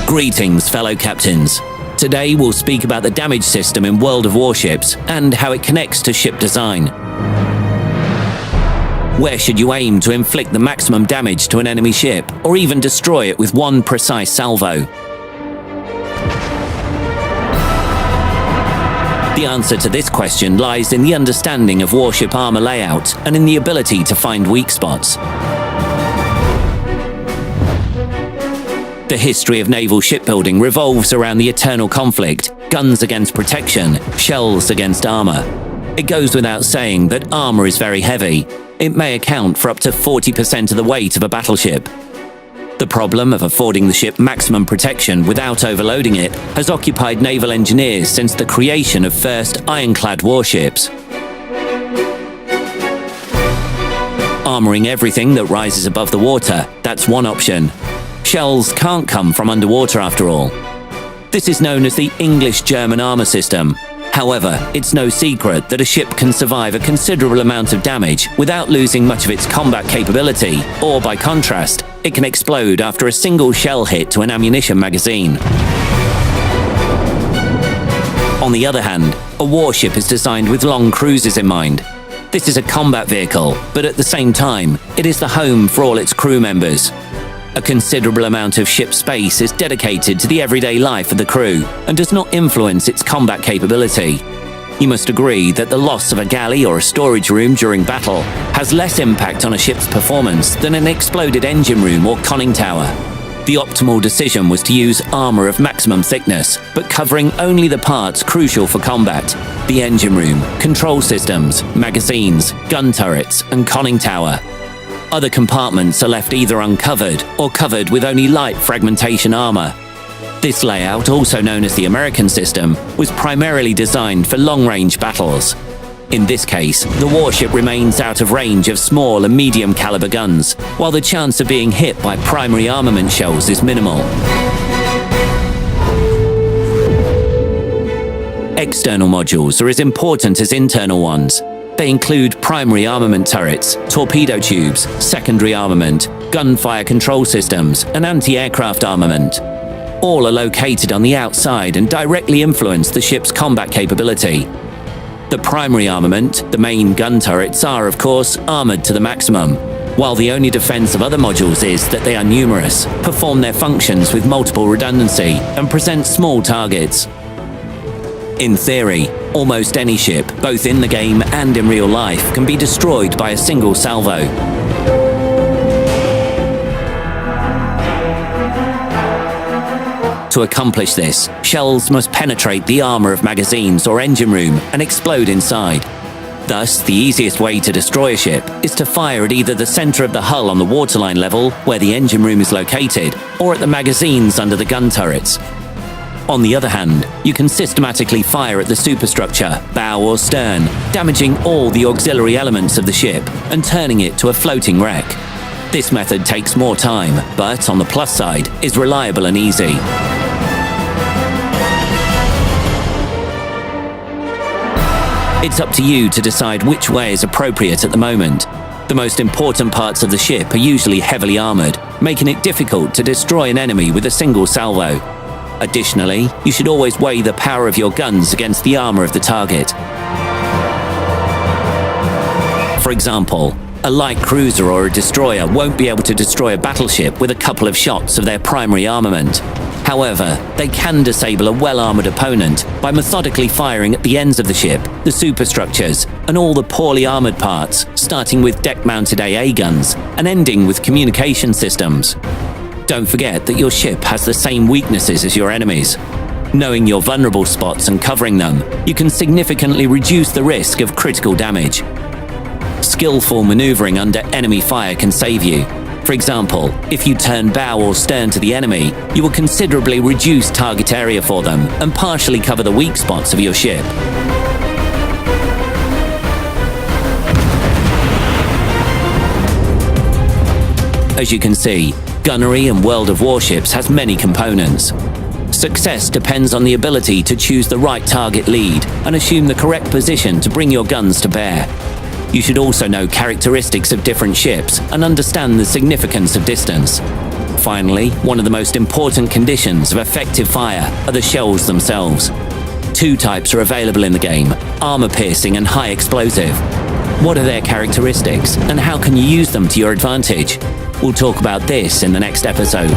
Greetings, fellow captains. Today we'll speak about the damage system in World of Warships and how it connects to ship design. Where should you aim to inflict the maximum damage to an enemy ship, or even destroy it with one precise salvo? The answer to this question lies in the understanding of warship armor layout and in the ability to find weak spots. The history of naval shipbuilding revolves around the eternal conflict: guns against protection, shells against armor. It goes without saying that armor is very heavy. It may account for up to 40% of the weight of a battleship. The problem of affording the ship maximum protection without overloading it has occupied naval engineers since the creation of first ironclad warships. Armoring everything that rises above the water, that's one option. Shells can't come from underwater after all. This is known as the English-German armor system. However, it's no secret that a ship can survive a considerable amount of damage without losing much of its combat capability, or by contrast, it can explode after a single shell hit to an ammunition magazine. On the other hand, a warship is designed with long cruises in mind. This is a combat vehicle, but at the same time, it is the home for all its crew members. A considerable amount of ship space is dedicated to the everyday life of the crew and does not influence its combat capability. You must agree that the loss of a galley or a storage room during battle has less impact on a ship's performance than an exploded engine room or conning tower. The optimal decision was to use armor of maximum thickness, but covering only the parts crucial for combat: the engine room, control systems, magazines, gun turrets, and conning tower. Other compartments are left either uncovered or covered with only light fragmentation armor. This layout, also known as the American system, was primarily designed for long-range battles. In this case, the warship remains out of range of small and medium caliber guns, while the chance of being hit by primary armament shells is minimal. External modules are as important as internal ones. They include primary armament turrets, torpedo tubes, secondary armament, gunfire control systems, and anti-aircraft armament. All are located on the outside and directly influence the ship's combat capability. The primary armament, the main gun turrets, are, of course, armored to the maximum, while the only defense of other modules is that they are numerous, perform their functions with multiple redundancy, and present small targets. In theory, almost any ship, both in the game and in real life, can be destroyed by a single salvo. To accomplish this, shells must penetrate the armor of magazines or engine room and explode inside. Thus, the easiest way to destroy a ship is to fire at either the center of the hull on the waterline level, where the engine room is located, or at the magazines under the gun turrets. On the other hand, you can systematically fire at the superstructure, bow or stern, damaging all the auxiliary elements of the ship and turning it to a floating wreck. This method takes more time, but on the plus side, is reliable and easy. It's up to you to decide which way is appropriate at the moment. The most important parts of the ship are usually heavily armored, making it difficult to destroy an enemy with a single salvo. Additionally, you should always weigh the power of your guns against the armor of the target. For example, a light cruiser or a destroyer won't be able to destroy a battleship with a couple of shots of their primary armament. However, they can disable a well-armored opponent by methodically firing at the ends of the ship, the superstructures, and all the poorly armored parts, starting with deck-mounted AA guns and ending with communication systems. Don't forget that your ship has the same weaknesses as your enemies. Knowing your vulnerable spots and covering them, you can significantly reduce the risk of critical damage. Skillful maneuvering under enemy fire can save you. For example, if you turn bow or stern to the enemy, you will considerably reduce target area for them and partially cover the weak spots of your ship. As you can see, gunnery in World of Warships has many components. Success depends on the ability to choose the right target lead and assume the correct position to bring your guns to bear. You should also know characteristics of different ships and understand the significance of distance. Finally, one of the most important conditions of effective fire are the shells themselves. Two types are available in the game: armor-piercing and high explosive. What are their characteristics, and how can you use them to your advantage? We'll talk about this in the next episode.